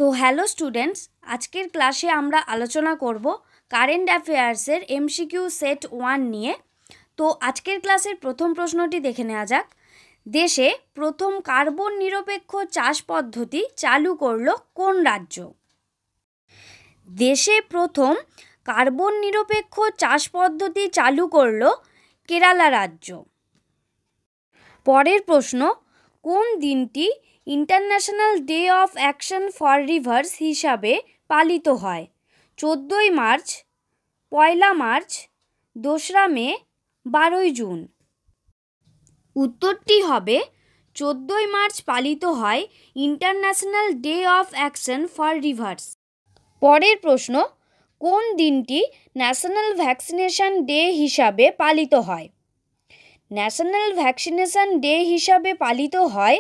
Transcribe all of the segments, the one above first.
তো hello students, আজকের ক্লাসে আমরা আলোচনা করব কারেন্ট অ্যাফেয়ার্সের এমসিকিউ সেট 1 নিয়ে। তো আজকের ক্লাসের প্রথম প্রশ্নটি দেখে নেওয়া যাক। দেশে প্রথম কার্বন নিরপেক্ষ চাষ পদ্ধতি চালু করলো কোন রাজ্য? দেশে প্রথম কার্বন নিরপেক্ষ চাষ পদ্ধতি চালু করলো কেরালা রাজ্য। পরের প্রশ্ন, কোন দিনটি international day of action for rivers হিসাবে পালিত হয়? 14ই মার্চ, 1লা মার্চ, 2রা মে, 12ই জুন। উত্তরটি হবে 14ই মার্চ পালিত হয় international day of action for rivers. পরের প্রশ্ন, কোন দিনটি ন্যাশনাল ভ্যাকসিনেশন ডে হিসাবে পালিত হয়? ন্যাশনাল ভ্যাকসিনেশন ডে হিসাবে পালিত হয়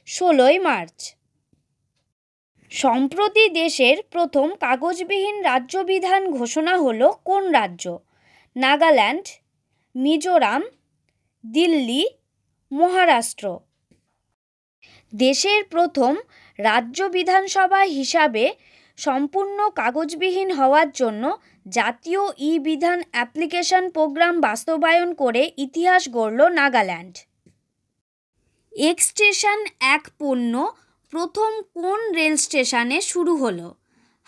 16ই মার্চ। সম্প্রতি দেশের প্রথম কাগজবিহীন রাজ্য বিধান ঘোষণা হলো কোন রাজ্য? নাগাল্যান্ড, মিজোরাম, দিল্লি, মহারাষ্ট্র। দেশের প্রথম রাজ্য বিধানসভা হিসাবে সম্পূর্ণ কাগজবিহীন হওয়ার জন্য জাতীয় ই-বিধান অ্যাপ্লিকেশন প্রোগ্রাম বাস্তবায়ন করে ইতিহাস গড়ল নাগাল্যান্ড। এক্সটেশন 1 পণ্য প্রথম কোন রেল স্টেশনে শুরু হলো?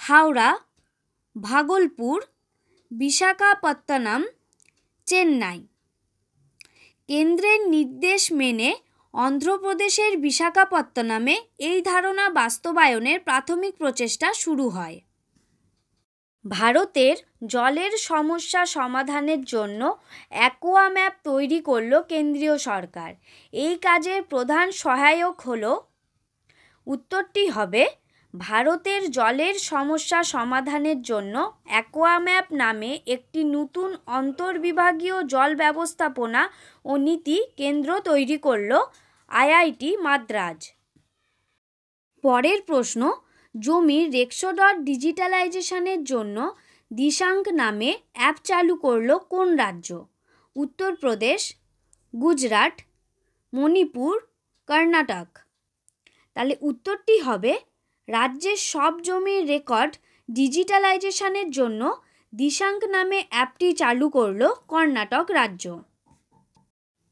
হাওড়া, ভাগলপুর, বিশাখাপত্তনম, চেন্নাই। কেন্দ্রের নির্দেশ মেনে অন্ধ্রপ্রদেশের বিশাখাপত্তনমে এই ধারণা বাস্তবায়নের প্রাথমিক প্রচেষ্টা শুরু হয়। ভারতের জলের সমস্যা সমাধানের জন্য অ্যাকোয়া ম্যাপ তৈরি করল কেন্দ্রীয় সরকার। এই কাজের প্রধান সহায়ক হল, উত্তরটি হবে ভারতের জলের সমস্যা সমাধানের জন্য অ্যাকোয়া ম্যাপ নামে একটি নতুন আন্তঃবিভাগীয় জল ব্যবস্থাপনা ও নীতি কেন্দ্র তৈরি করল আইআইটি মাদ্রাজ। পরের প্রশ্ন, জমির রেকর্ড ডিজিটালাইজেশনের জন্য দিশাঙ্ক নামে অ্যাপ চালু করল কোন রাজ্য? উত্তরপ্রদেশ, গুজরাট, মণিপুর, কর্ণাটক। তাহলে উত্তরটি হবে রাজ্যের সব জমির রেকর্ড ডিজিটালাইজেশনের জন্য দিশাঙ্ক নামে অ্যাপটি চালু করল কর্ণাটক রাজ্য।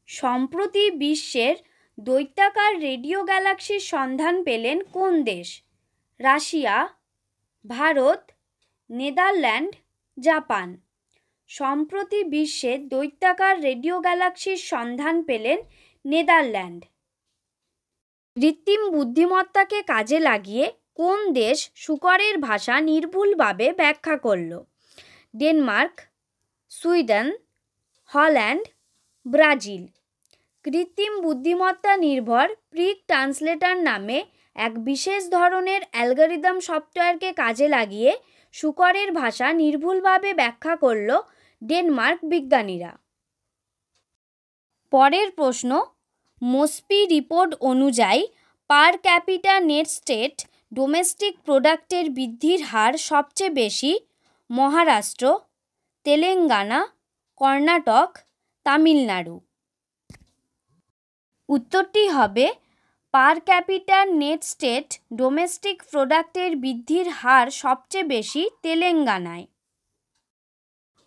সম্প্রতি বিশ্বের দৈত্যাকার রেডিও গ্যালাক্সির সন্ধান পেলেন কোন দেশ? Russia, Bharat, Netherland, Japan. সম্প্রতি বিশ্বের দৈত্যাকার রেডিও গ্যালাক্সির সন্ধান পেলেন নেদারল্যান্ড। কৃত্রিম বুদ্ধিমত্তাকে কাজে লাগিয়ে কোন দেশ শূকরের ভাষা নির্ভুলভাবে ব্যাখ্যা করল? Denmark, Sweden, Holland, Brazil. কৃত্রিম বুদ্ধিমত্তা নির্ভর প্রিক ট্রান্সলেটর নামে এক বিশেষ ধরনের অ্যালগরিদম সফটওয়্যারকে কাজে লাগিয়ে শূকরের ভাষা নির্ভুলভাবে ব্যাখ্যা করল ডেনমার্ক বিজ্ঞানীরা। পরের প্রশ্ন, মোসপি রিপোর্ট অনুযায়ী পার ক্যাপিটা নেট স্টেট ডোমেস্টিক প্রোডাক্টের বৃদ্ধির হার সবচেয়ে বেশি মহারাষ্ট্র, তেলেঙ্গানা, কর্ণাটক, তামিলনাড়ু। উত্তরটি হবে পার ক্যাপিটা নেট স্টেট ডোমেস্টিক প্রোডাক্টের বৃদ্ধির হার সবচেয়ে বেশি তেলেঙ্গানায়।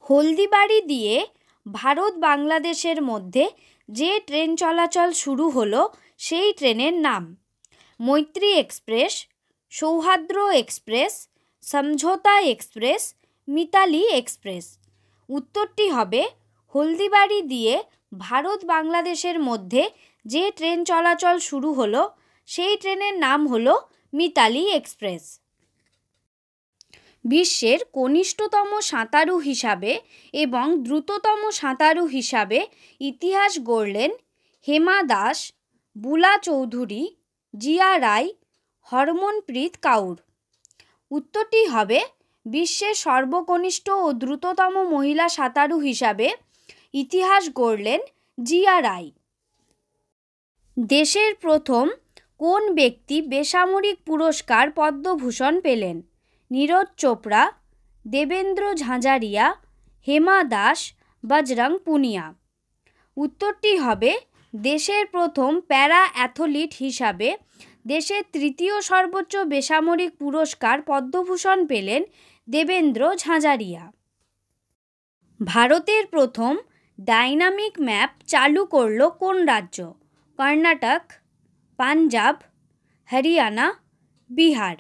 হলদিবাড়ি দিয়ে ভারত বাংলাদেশের মধ্যে যে ট্রেন চলাচল শুরু হলো সেই ট্রেনের নাম? মৈত্রী এক্সপ্রেস, সৌহার্দ্র এক্সপ্রেস, সমঝোতা এক্সপ্রেস, মিতালি এক্সপ্রেস। উত্তরটি হবে হলদিবাড়ি দিয়ে ভারত বাংলাদেশের মধ্যে যে ট্রেন চলাচল শুরু হলো সেই ট্রেনের নাম হলো মিতালি এক্সপ্রেস। বিশ্বের কনিষ্ঠতম সাঁতারু হিসাবে এবং দ্রুততম সাঁতারু হিসাবে ইতিহাস গড়লেন হেমা দাস, বুলা চৌধুরী, জিয়া রায়, হরমনপ্রীত কাউর। উত্তরটি হবে বিশ্বের সর্বকনিষ্ঠ ও দ্রুততম মহিলা সাঁতারু হিসাবে ইতিহাস গড়লেন জিয়া রায়। দেশের প্রথম কোন ব্যক্তি বেসামরিক পুরস্কার পদ্মভূষণ পেলেন? নীরজ চোপড়া, দেবেন্দ্র ঝাঁঝারিয়া, হেমা দাস, বজরং পুনিয়া। উত্তরটি হবে দেশের প্রথম প্যারা অ্যাথলিট হিসাবে দেশের তৃতীয় সর্বোচ্চ বেসামরিক পুরস্কার পদ্মভূষণ পেলেন দেবেন্দ্র ঝাঁঝারিয়া। ভারতের প্রথম ডাইনামিক ম্যাপ চালু করল কোন রাজ্য? কর্ণাটক, পাঞ্জাব, হরিয়ানা, বিহার।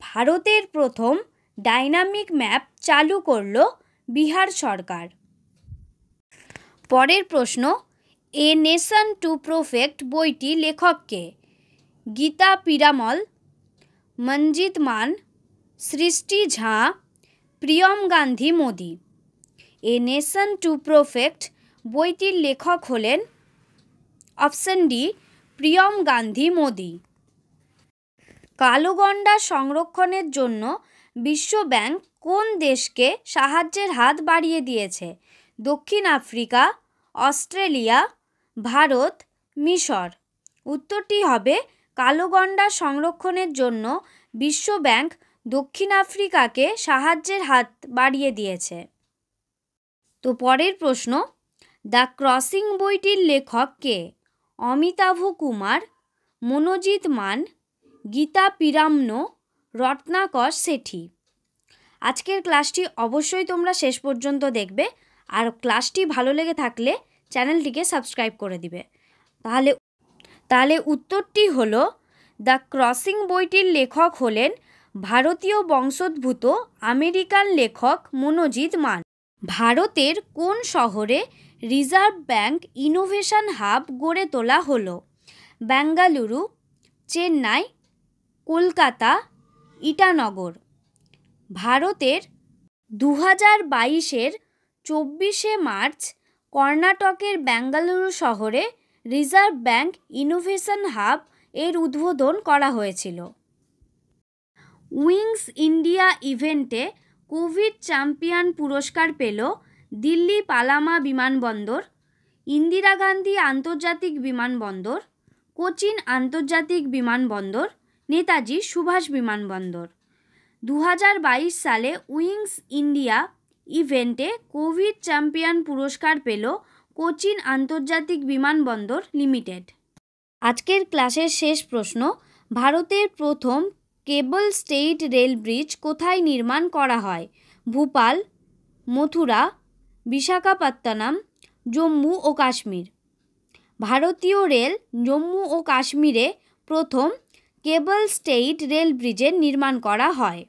ভারতের প্রথম ডাইনামিক ম্যাপ চালু করল বিহার সরকার। পরের প্রশ্ন, এ নেশন টু প্রফেক্ট বইটি লেখক কে? Gita Piramal, Manjit Mann, Srishti Jha, Priyam Gandhi Mody. A nation to protect বইটির লেখক হলেন অপশন ডি প্রিয়ম গান্ধী মোদি। কালো গন্ডার সংরক্ষণের জন্য বিশ্বব্যাংক কোন দেশকে সাহায্যের হাত বাড়িয়ে দিয়েছে? দক্ষিণ আফ্রিকা, অস্ট্রেলিয়া, ভারত, মিশর। উত্তরটি হবে কালো গন্ডার সংরক্ষণের জন্য বিশ্বব্যাংক দক্ষিণ আফ্রিকাকে সাহায্যের হাত বাড়িয়ে দিয়েছে। তো পরের প্রশ্ন, দ্য ক্রসিং বইটির লেখক কে? অমিতাভ কুমার, মনোজিৎ মান, গীতা পিরামনো, রত্নাকর সেঠি। আজকের ক্লাসটি অবশ্যই তোমরা শেষ পর্যন্ত দেখবে, আর ক্লাসটি ভালো লেগে থাকলে চ্যানেলটিকে সাবস্ক্রাইব করে দিবে। তাহলে উত্তরটি হলো দ্য ক্রসিং বইটির লেখক হলেন ভারতীয় বংশোদ্ভূত আমেরিকান লেখক মনোজিৎ মান। ভারতের কোন শহরে রিজার্ভ ব্যাংক ইনোভেশন হাব গড়ে তোলা হলো? বেঙ্গালুরু, চেন্নাই, কলকাতা, ইটানগর। ভারতের 2022-এর 24শে মার্চ কর্ণাটকের বেঙ্গালুরু শহরে রিজার্ভ ব্যাংক ইনোভেশন হাব এর উদ্বোধন করা হয়েছিল। উইংস ইন্ডিয়া ইভেন্টে কোভিড চ্যাম্পিয়ন পুরস্কার পেল দিল্লি পালামা বিমানবন্দর, ইন্দিরা গান্ধী আন্তর্জাতিক বিমানবন্দর, কোচিন আন্তর্জাতিক বিমানবন্দর, নেতাজি সুভাষ বিমানবন্দর। 2022 সালে উইংস ইন্ডিয়া ইভেন্টে কোভিড চ্যাম্পিয়ন পুরস্কার পেল কোচিন আন্তর্জাতিক বিমানবন্দর লিমিটেড। আজকের ক্লাসের শেষ প্রশ্ন, ভারতের প্রথম কেবল স্টেইড রেল ব্রিজ কোথায় নির্মাণ করা হয়? ভোপাল, মথুরা, বিশাখাপত্তনম, জম্মু ও কাশ্মীর। ভারতীয় রেল জম্মু ও কাশ্মীরে প্রথম কেবল স্টেইড রেল ব্রিজের নির্মাণ করা হয়।